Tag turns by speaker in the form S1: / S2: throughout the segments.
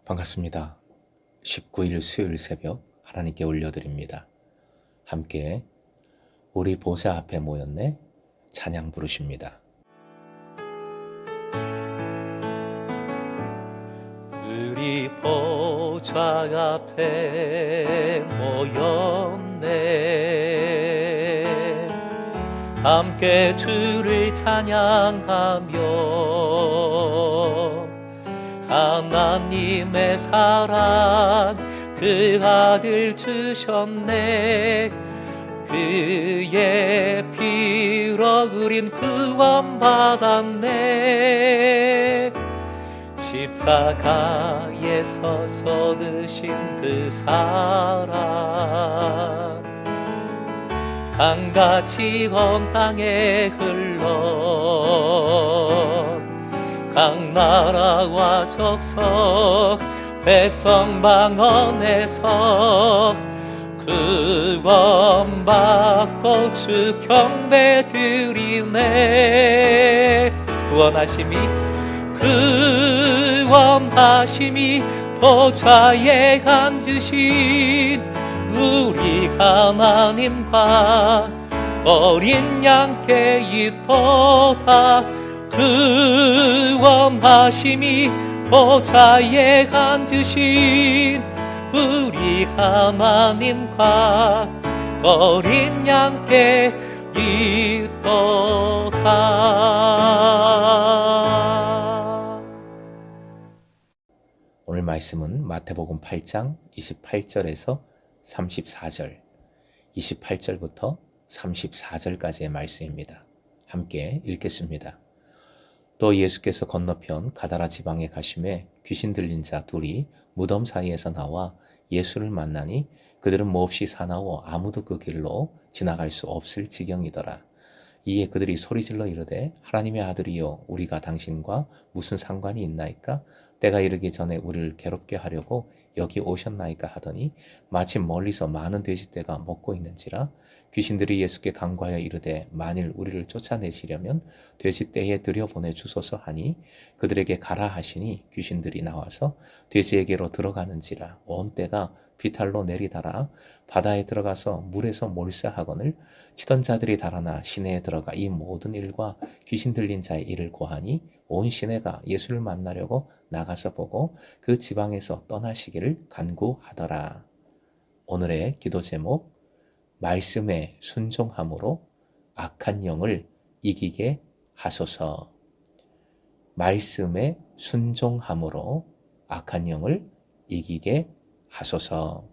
S1: 반갑습니다. 19일 수요일 새벽 하나님께 올려드립니다. 함께 우리 보좌 앞에 모였네 찬양 부르십니다.
S2: 우리 보좌 앞에 모였네 함께 주를 찬양하며 하나님의 사랑 그 아들 주셨네 그의 피로 우린 구원받았네 십자가에 서서 드신 그 사랑 강같이 온 땅에 흘러 각 나라와 족속 백성 방언에서 구원받고 주 경배 드리네 구원하심이 보좌에 앉으신 우리 하나님과 어린 양께 있도다 구원하심이 보좌에 앉으신 우리 하나님과 어린 양께 있도다.
S1: 오늘 말씀은 마태복음 8장 28절에서 34절, 28절부터 34절까지의 말씀입니다. 함께 읽겠습니다. 또 예수께서 건너편 가다라 지방에 가심에 귀신 들린 자 둘이 무덤 사이에서 나와 예수를 만나니 그들은 몹시 사나워 아무도 그 길로 지나갈 수 없을 지경이더라. 이에 그들이 소리질러 이르되 하나님의 아들이여 우리가 당신과 무슨 상관이 있나이까? 때가 이르기 전에 우리를 괴롭게 하려고 여기 오셨나이까 하더니 마침 멀리서 많은 돼지떼가 먹고 있는지라. 귀신들이 예수께 간구하여 이르되 만일 우리를 쫓아내시려면 돼지떼에 들여보내 주소서 하니 그들에게 가라 하시니 귀신들이 나와서 돼지에게로 들어가는지라. 온 떼가 비탈로 내리달아 바다에 들어가서 물에서 몰사하거늘 치던 자들이 달아나 시내에 들어가 이 모든 일과 귀신 들린 자의 일을 고하니 온 시내가 예수를 만나려고 나가서 보고 그 지방에서 떠나시기를 간구하더라. 오늘의 기도 제목, 말씀에 순종함으로 악한 영을 이기게 하소서. 말씀에 순종함으로 악한 영을 이기게 하소서.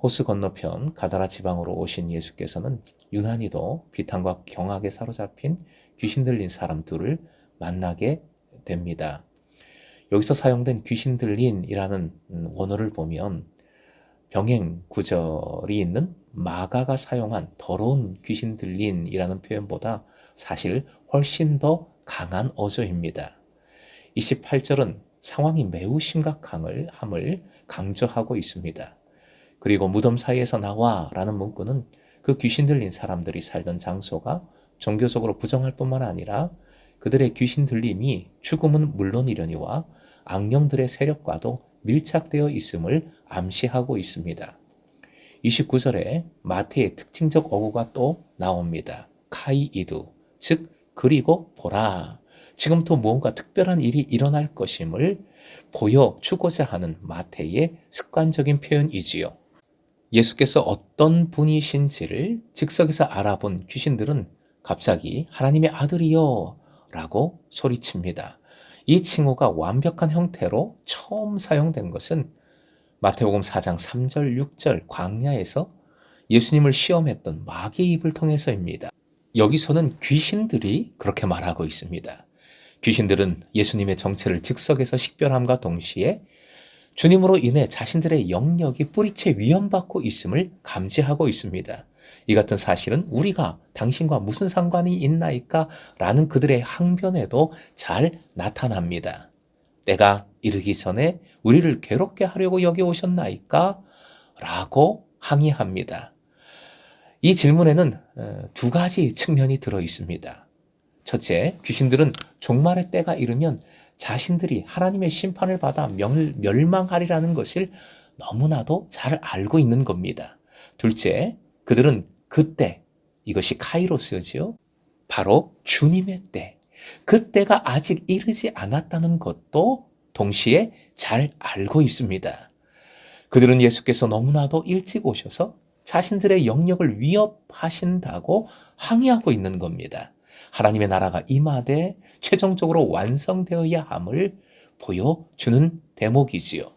S1: 호수 건너편 가다라 지방으로 오신 예수께서는 유난히도 비탄과 경악에 사로잡힌 귀신 들린 사람 둘을 만나게 됩니다. 여기서 사용된 귀신 들린이라는 원어를 보면 병행 구절이 있는 마가가 사용한 더러운 귀신 들린이라는 표현보다 사실 훨씬 더 강한 어조입니다. 28절은 상황이 매우 심각함을 강조하고 있습니다. 그리고 무덤 사이에서 나와 라는 문구는 그 귀신 들린 사람들이 살던 장소가 종교적으로 부정할 뿐만 아니라 그들의 귀신 들림이 죽음은 물론이려니와 악령들의 세력과도 밀착되어 있음을 암시하고 있습니다. 29절에 마태의 특징적 어구가 또 나옵니다. 카이이두, 즉 그리고 보라. 지금부터 무언가 특별한 일이 일어날 것임을 보여주고자 하는 마태의 습관적인 표현이지요. 예수께서 어떤 분이신지를 즉석에서 알아본 귀신들은 갑자기 하나님의 아들이여 라고 소리칩니다. 이 칭호가 완벽한 형태로 처음 사용된 것은 마태복음 4장 3절 6절 광야에서 예수님을 시험했던 마귀의 입을 통해서입니다. 여기서는 귀신들이 그렇게 말하고 있습니다. 귀신들은 예수님의 정체를 즉석에서 식별함과 동시에 주님으로 인해 자신들의 영역이 뿌리채 위험받고 있음을 감지하고 있습니다. 이 같은 사실은 우리가 당신과 무슨 상관이 있나이까? 라는 그들의 항변에도 잘 나타납니다. 때가 이르기 전에 우리를 괴롭게 하려고 여기 오셨나이까? 라고 항의합니다. 이 질문에는 두 가지 측면이 들어 있습니다. 첫째, 귀신들은 종말의 때가 이르면 자신들이 하나님의 심판을 받아 멸망하리라는 것을 너무나도 잘 알고 있는 겁니다. 둘째, 그들은 그때, 이것이 카이로스죠. 바로 주님의 때, 그때가 아직 이르지 않았다는 것도 동시에 잘 알고 있습니다. 그들은 예수께서 너무나도 일찍 오셔서 자신들의 영역을 위협하신다고 항의하고 있는 겁니다. 하나님의 나라가 임하되 최종적으로 완성되어야 함을 보여주는 대목이지요.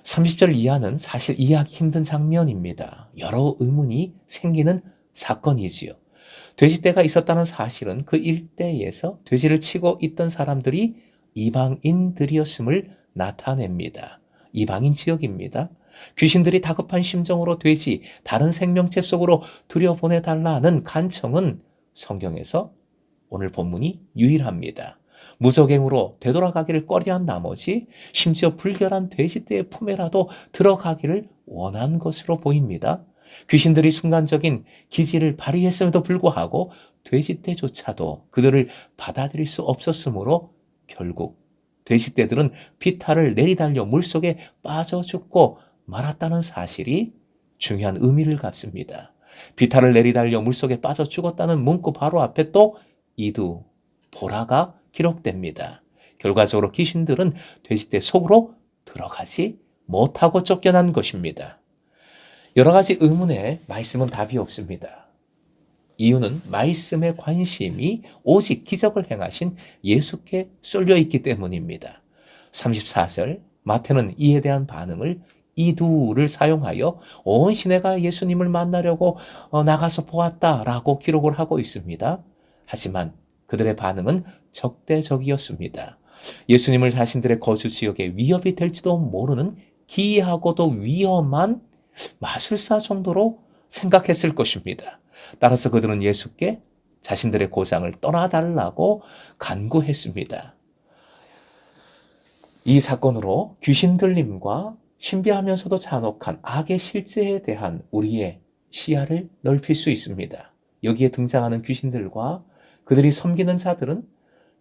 S1: 30절 이하는 사실 이해하기 힘든 장면입니다. 여러 의문이 생기는 사건이지요. 돼지떼가 있었다는 사실은 그 일대에서 돼지를 치고 있던 사람들이 이방인들이었음을 나타냅니다. 이방인 지역입니다. 귀신들이 다급한 심정으로 돼지, 다른 생명체 속으로 들여보내달라는 간청은 성경에서 오늘 본문이 유일합니다. 무적행으로 되돌아가기를 꺼려한 나머지 심지어 불결한 돼지떼의 품에라도 들어가기를 원한 것으로 보입니다. 귀신들이 순간적인 기지를 발휘했음에도 불구하고 돼지떼조차도 그들을 받아들일 수 없었으므로 결국 돼지떼들은 비탈을 내리달려 물속에 빠져 죽고 말았다는 사실이 중요한 의미를 갖습니다. 비탈을 내리달려 물속에 빠져 죽었다는 문구 바로 앞에 또 이두, 보라가 기록됩니다. 결과적으로 귀신들은 돼지떼 속으로 들어가지 못하고 쫓겨난 것입니다. 여러 가지 의문에 말씀은 답이 없습니다. 이유는 말씀의 관심이 오직 기적을 행하신 예수께 쏠려 있기 때문입니다. 34절, 마태는 이에 대한 반응을 이두를 사용하여 온 시내가 예수님을 만나려고 나가서 보았다라고 기록을 하고 있습니다. 하지만 그들의 반응은 적대적이었습니다. 예수님을 자신들의 거주 지역에 위협이 될지도 모르는 기이하고도 위험한 마술사 정도로 생각했을 것입니다. 따라서 그들은 예수께 자신들의 고장을 떠나달라고 간구했습니다. 이 사건으로 귀신 들림과 신비하면서도 잔혹한 악의 실제에 대한 우리의 시야를 넓힐 수 있습니다. 여기에 등장하는 귀신들과 그들이 섬기는 자들은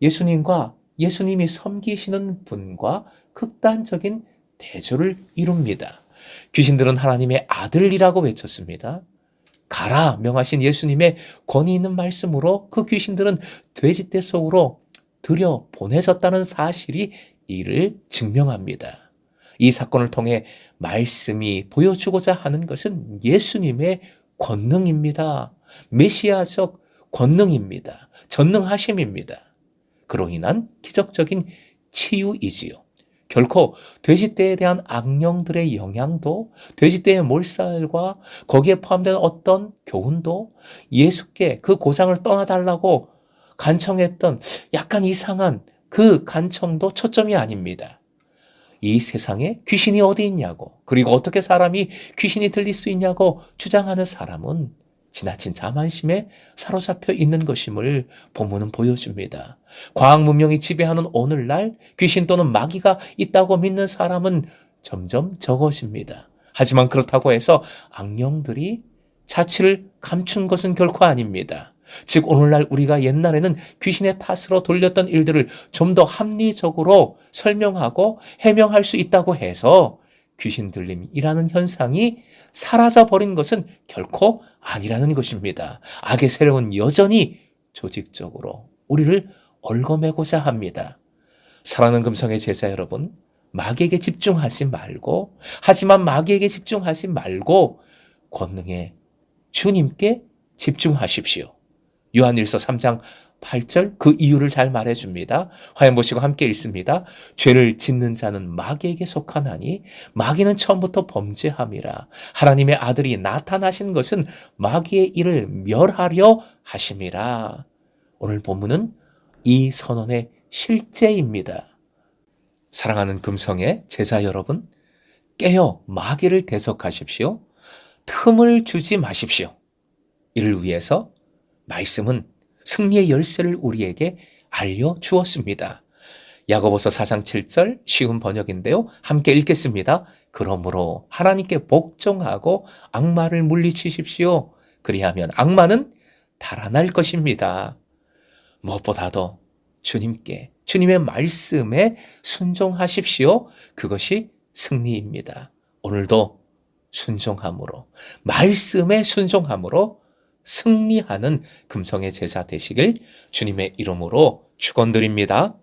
S1: 예수님과 예수님이 섬기시는 분과 극단적인 대조를 이룹니다. 귀신들은 하나님의 아들이라고 외쳤습니다. 가라 명하신 예수님의 권위 있는 말씀으로 그 귀신들은 돼지떼 속으로 들여 보내졌다는 사실이 이를 증명합니다. 이 사건을 통해 말씀이 보여주고자 하는 것은 예수님의 권능입니다. 메시아적 권능입니다. 전능하심입니다. 그로 인한 기적적인 치유이지요. 결코 돼지떼에 대한 악령들의 영향도, 돼지떼의 몰살과 거기에 포함된 어떤 교훈도 예수께 그 고장을 떠나달라고 간청했던 약간 이상한 그 간청도 초점이 아닙니다. 이 세상에 귀신이 어디 있냐고, 그리고 어떻게 사람이 귀신이 들릴 수 있냐고 주장하는 사람은 지나친 자만심에 사로잡혀 있는 것임을 본문은 보여줍니다. 과학 문명이 지배하는 오늘날 귀신 또는 마귀가 있다고 믿는 사람은 점점 적어집니다. 하지만 그렇다고 해서 악령들이 자취를 감춘 것은 결코 아닙니다. 즉 오늘날 우리가 옛날에는 귀신의 탓으로 돌렸던 일들을 좀 더 합리적으로 설명하고 해명할 수 있다고 해서 귀신 들림이라는 현상이 사라져버린 것은 결코 아니라는 것입니다. 악의 세력은 여전히 조직적으로 우리를 얽어매고자 합니다. 사랑하는 금성의 제자 여러분, 마귀에게 집중하지 말고, 하지만 마귀에게 집중하지 말고 권능의 주님께 집중하십시오. 요한일서 3장 8절 그 이유를 잘 말해줍니다. 화면 보시고 함께 읽습니다. 죄를 짓는 자는 마귀에게 속하나니 마귀는 처음부터 범죄함이라. 하나님의 아들이 나타나신 것은 마귀의 일을 멸하려 하심이라. 오늘 본문은 이 선언의 실제입니다. 사랑하는 금성의 제자 여러분, 깨어 마귀를 대적하십시오. 틈을 주지 마십시오. 이를 위해서 말씀은 승리의 열쇠를 우리에게 알려주었습니다. 야고보서 4장 7절 쉬운 번역인데요. 함께 읽겠습니다. 그러므로 하나님께 복종하고 악마를 물리치십시오. 그리하면 악마는 달아날 것입니다. 무엇보다도 주님께 주님의 말씀에 순종하십시오. 그것이 승리입니다. 오늘도 순종함으로, 말씀에 순종함으로 승리하는 금성의 제사 되시길 주님의 이름으로 축원드립니다.